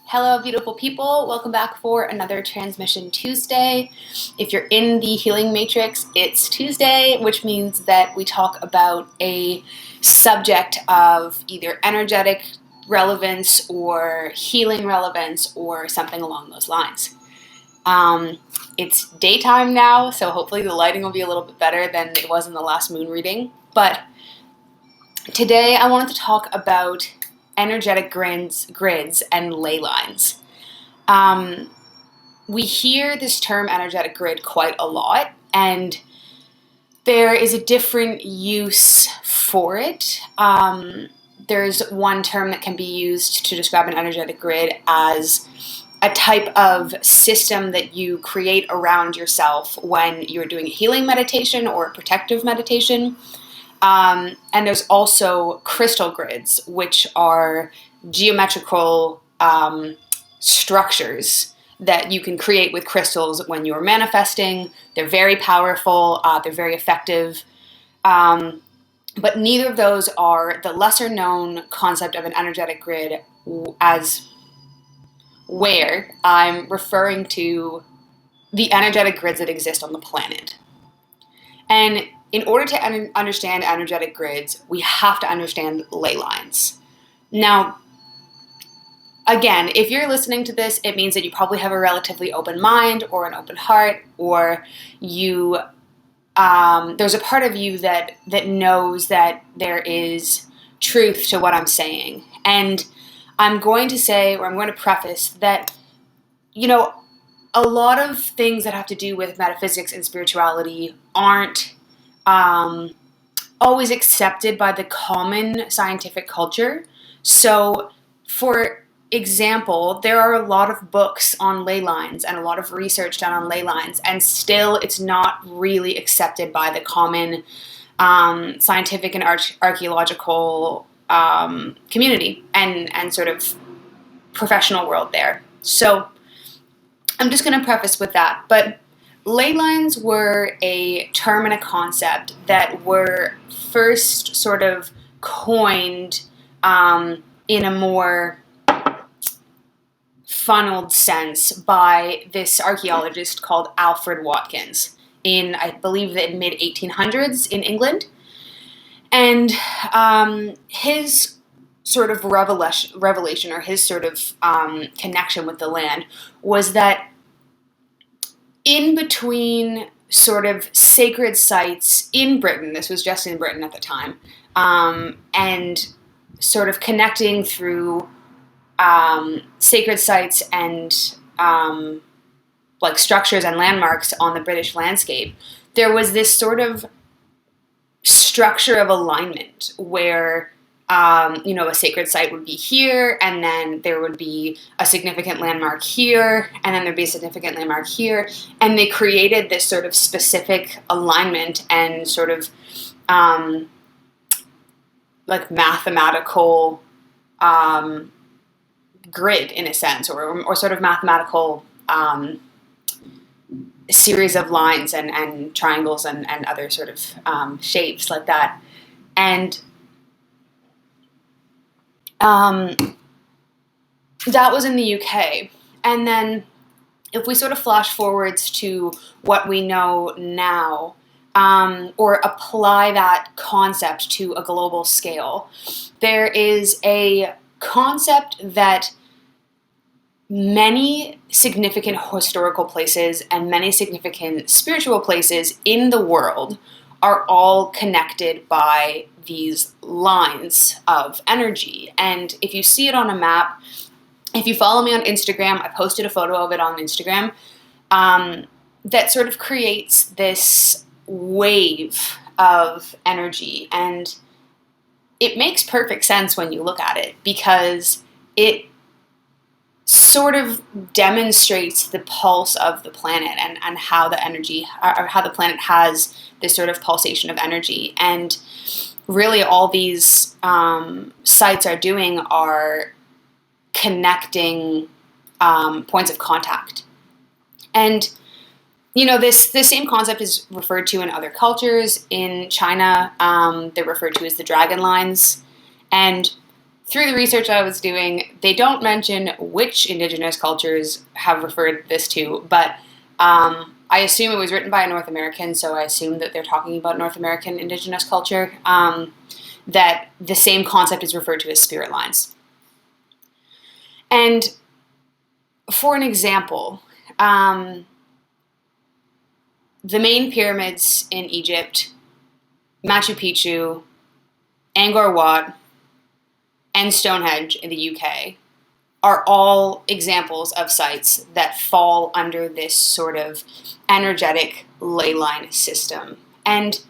Hello, beautiful people. Welcome back for another Transmission Tuesday. If you're in the Healing Matrix, it's Tuesday, which means that we talk about a subject of either energetic relevance or healing relevance or something along those lines. It's daytime now, so hopefully the lighting will be a little bit better than it was in the last moon reading. But today I wanted to talk about energetic grids and ley lines. We hear this term energetic grid quite a lot, and there is a different use for it. There's one term that can be used to describe an energetic grid as a type of system that you create around yourself when you're doing a healing meditation or a protective meditation. And there's also crystal grids, which are geometrical structures that you can create with crystals when you're manifesting. They're very powerful, they're very effective, but neither of those are the lesser known concept of an energetic grid, as where I'm referring to the energetic grids that exist on the planet. And in order to understand energetic grids, we have to understand ley lines. Now, again, if you're listening to this, it means that you probably have a relatively open mind or an open heart, or you there's a part of you that knows that there is truth to what I'm saying. And I'm going to say, or I'm going to preface that, a lot of things that have to do with metaphysics and spirituality aren't always accepted by the common scientific culture. So, for example, there are a lot of books on ley lines and a lot of research done on ley lines, and still it's not really accepted by the common scientific and archaeological community and sort of professional world there. So I'm just going to preface with that. But ley lines were a term and a concept that were first sort of coined in a more funneled sense by this archaeologist called Alfred Watkins in, I believe, the mid-1800s in England. And his sort of revelation or his sort of connection with the land was that in between sort of sacred sites in Britain, this was just in Britain at the time, and sort of connecting through sacred sites and like structures and landmarks on the British landscape, there was this sort of structure of alignment where a sacred site would be here, and then there would be a significant landmark here, and then there'd be a significant landmark here, and they created this sort of specific alignment and sort of like mathematical grid in a sense, or sort of mathematical series of lines and triangles and other sort of shapes like that. And that was in the UK. And then if we sort of flash forwards to what we know now, or apply that concept to a global scale, there is a concept that many significant historical places and many significant spiritual places in the world are all connected by these lines of energy. And if you see it on a map, if you follow me on Instagram, I posted a photo of it on Instagram, that sort of creates this wave of energy. And it makes perfect sense when you look at it, because it sort of demonstrates the pulse of the planet and how the energy, or how the planet has this sort of pulsation of energy. And really all these sites are doing are connecting points of contact. And this same concept is referred to in other cultures. In China, they're referred to as the dragon lines. And through the research I was doing, they don't mention which indigenous cultures have referred this to, but I assume it was written by a North American, so I assume that they're talking about North American indigenous culture, that the same concept is referred to as spirit lines. And for an example, the main pyramids in Egypt, Machu Picchu, Angkor Wat, and Stonehenge in the UK are all examples of sites that fall under this sort of energetic ley line system. And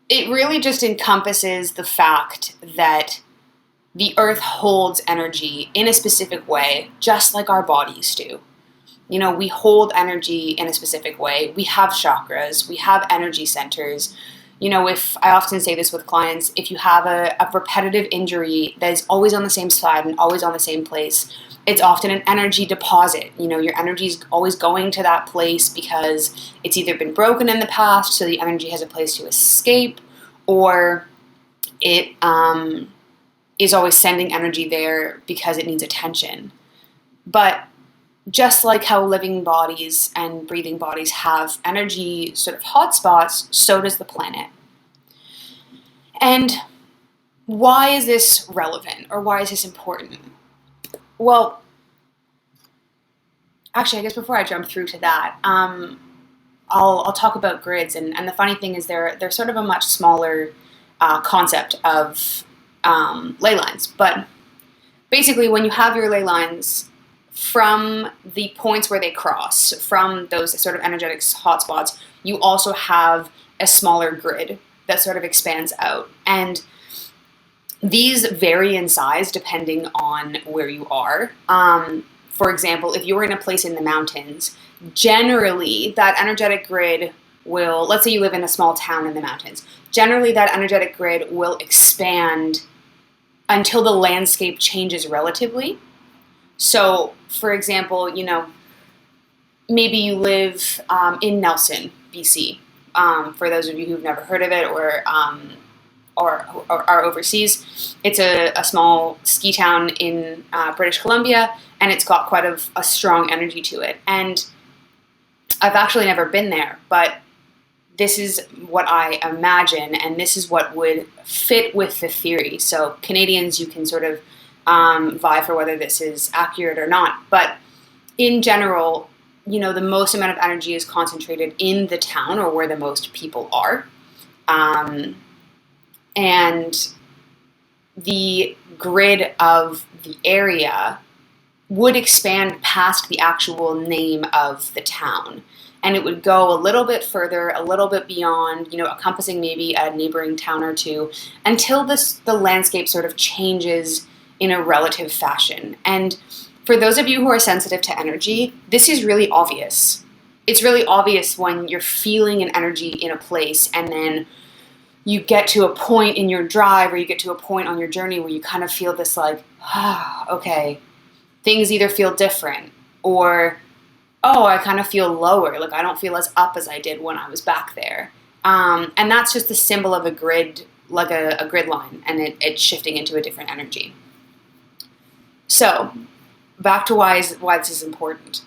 it really just encompasses the fact that the earth holds energy in a specific way, just like our bodies do. You know, we hold energy in a specific way. We have chakras, we have energy centers. You know, if I often say this with clients, if you have a repetitive injury that is always on the same side and always on the same place, it's often an energy deposit. You know, your energy is always going to that place because it's either been broken in the past, so the energy has a place to escape, or it is always sending energy there because it needs attention. But just like how living bodies and breathing bodies have energy sort of hotspots, so does the planet. And why is this relevant, or why is this important? Well, actually, I guess before I jump through to that, I'll talk about grids. And the funny thing is they're sort of a much smaller concept of ley lines. But basically, when you have your ley lines, from the points where they cross, from those sort of energetic hotspots, you also have a smaller grid that sort of expands out. And these vary in size depending on where you are. For example, if you're in a place in the mountains, generally that energetic grid will, let's say you live in a small town in the mountains, generally that energetic grid will expand until the landscape changes relatively. So, for example, you know, maybe you live in Nelson, BC. For those of you who've never heard of it or are overseas, it's a small ski town in British Columbia, and it's got quite a strong energy to it. And I've actually never been there, but this is what I imagine, and this is what would fit with the theory. So Canadians, you can sort of vie for whether this is accurate or not. But in general, you know, the most amount of energy is concentrated in the town or where the most people are. And the grid of the area would expand past the actual name of the town. And it would go a little bit further, a little bit beyond, you know, encompassing maybe a neighboring town or two, until the landscape sort of changes in a relative fashion. And for those of you who are sensitive to energy, this is really obvious. It's really obvious when you're feeling an energy in a place and then you get to a point in your drive or you get to a point on your journey where you kind of feel this like, okay, things either feel different or, oh, I kind of feel lower. Like I don't feel as up as I did when I was back there. And that's just the symbol of a grid, like a grid line, and it's shifting into a different energy. So, back to why this is important.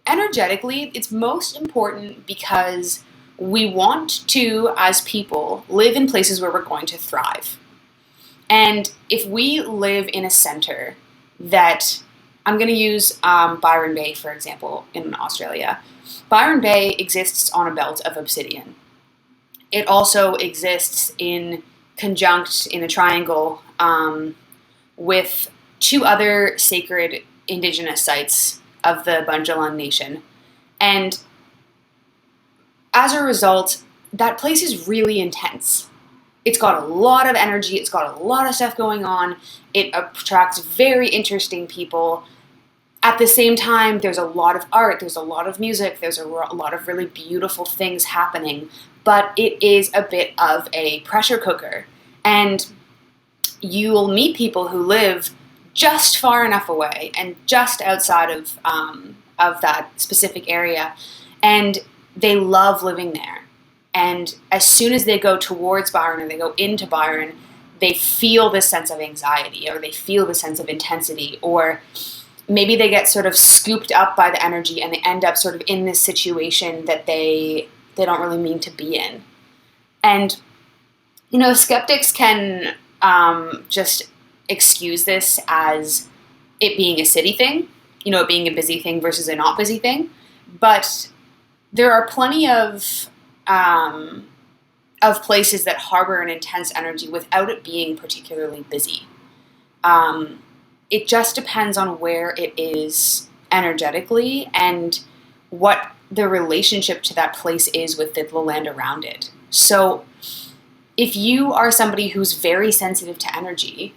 Energetically, it's most important because we want to, as people, live in places where we're going to thrive. And if we live in a center that, I'm going to use Byron Bay, for example, in Australia. Byron Bay exists on a belt of obsidian. It also exists in a triangle, with two other sacred indigenous sites of the Bundjalung Nation. And as a result, that place is really intense. It's got a lot of energy, it's got a lot of stuff going on, it attracts very interesting people. At the same time, there's a lot of art, there's a lot of music, there's a lot of really beautiful things happening, but it is a bit of a pressure cooker. And you will meet people who live just far enough away and just outside of that specific area, and they love living there. And as soon as they go towards Byron or they go into Byron, they feel this sense of anxiety, or they feel the sense of intensity, or maybe they get sort of scooped up by the energy and they end up sort of in this situation that they don't really mean to be in. And, skeptics can just excuse this as it being a city thing, it being a busy thing versus a not busy thing. But there are plenty of places that harbor an intense energy without it being particularly busy. It just depends on where it is energetically and what the relationship to that place is with the land around it. So if you are somebody who's very sensitive to energy,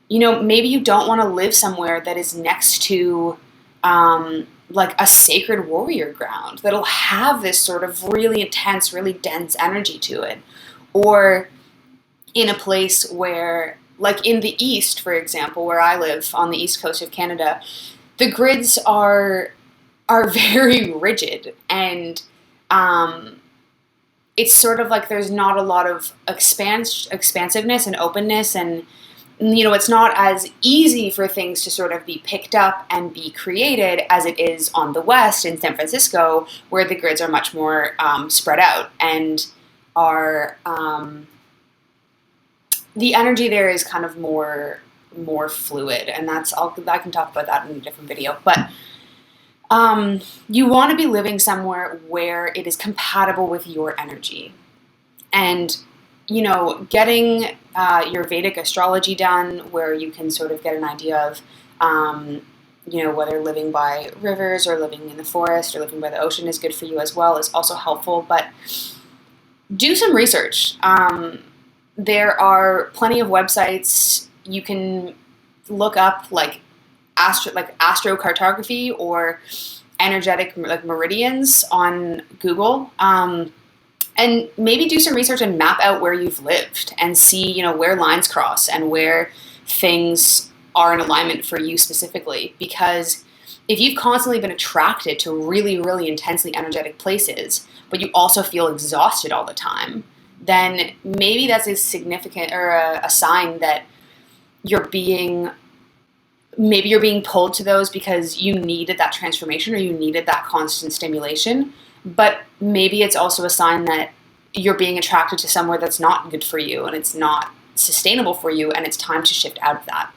maybe you don't want to live somewhere that is next to like a sacred warrior ground that'll have this sort of really intense, really dense energy to it. Or in a place where, like in the East, for example, where I live on the East Coast of Canada, the grids are very rigid, and it's sort of like there's not a lot of expansiveness and openness, and it's not as easy for things to sort of be picked up and be created as it is on the West in San Francisco, where the grids are much more spread out and are the energy there is kind of more fluid, and I can talk about that in a different video. But you want to be living somewhere where it is compatible with your energy, and getting your Vedic astrology done, where you can sort of get an idea of whether living by rivers or living in the forest or living by the ocean is good for you as well, is also helpful. But do some research. There are plenty of websites you can look up, like astrocartography or energetic meridians on Google, and maybe do some research and map out where you've lived and see where lines cross and where things are in alignment for you specifically. Because if you've constantly been attracted to really, really intensely energetic places, but you also feel exhausted all the time, then maybe that's a significant or a sign that you're being pulled to those because you needed that transformation or you needed that constant stimulation. But maybe it's also a sign that you're being attracted to somewhere that's not good for you and it's not sustainable for you, and it's time to shift out of that.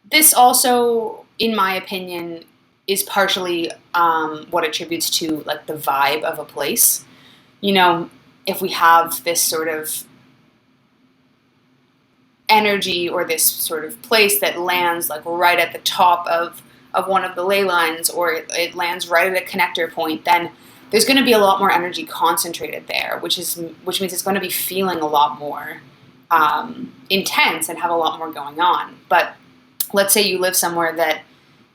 This also, in my opinion, is partially what attributes to like the vibe of a place. If we have this sort of energy or this sort of place that lands like right at the top of one of the ley lines, or it lands right at a connector point, then there's going to be a lot more energy concentrated there, which means it's going to be feeling a lot more intense and have a lot more going on. But let's say you live somewhere that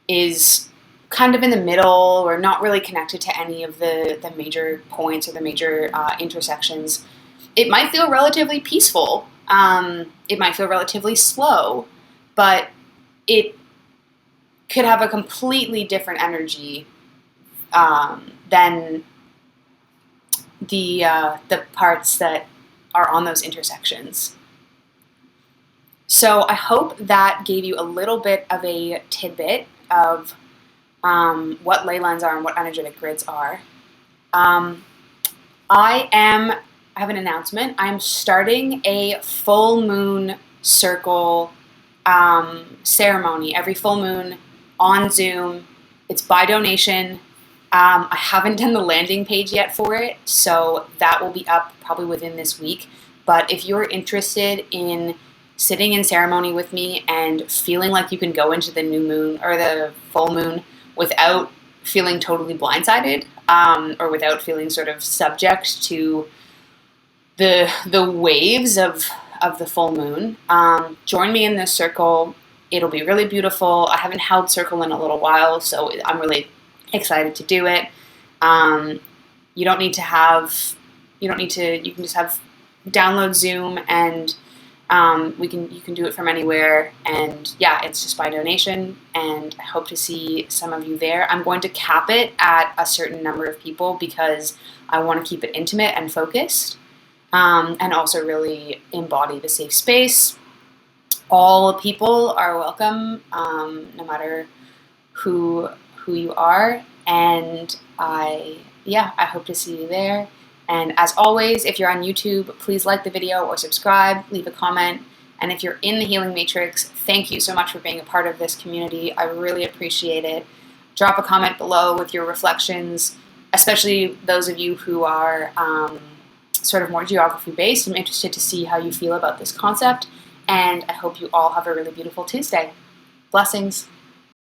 is kind of in the middle or not really connected to any of the major points or the major intersections. It might feel relatively peaceful. It might feel relatively slow, but it could have a completely different energy than the parts that are on those intersections. So I hope that gave you a little bit of a tidbit of what ley lines are and what energetic grids are. I have an announcement. I'm starting a full moon circle ceremony every full moon on Zoom. It's by donation. I haven't done the landing page yet for it, so that will be up probably within this week. But if you're interested in sitting in ceremony with me and feeling like you can go into the new moon or the full moon without feeling totally blindsided, or without feeling sort of subject to the waves of the full moon, join me in this circle. It'll be really beautiful. I haven't held circle in a little while, so I'm really excited to do it. You can just have download Zoom, and you can do it from anywhere. And yeah, it's just by donation, and I hope to see some of you there. I'm going to cap it at a certain number of people because I want to keep it intimate and focused. and also really embody the safe space. All people are welcome, no matter who you are, and I hope to see you there. And as always, if you're on YouTube, please like the video or subscribe, leave a comment. And if you're in the Healing Matrix, thank you so much for being a part of this community. I really appreciate it. Drop a comment below with your reflections, especially those of you who are sort of more geography-based. I'm interested to see how you feel about this concept, and I hope you all have a really beautiful Tuesday. Blessings.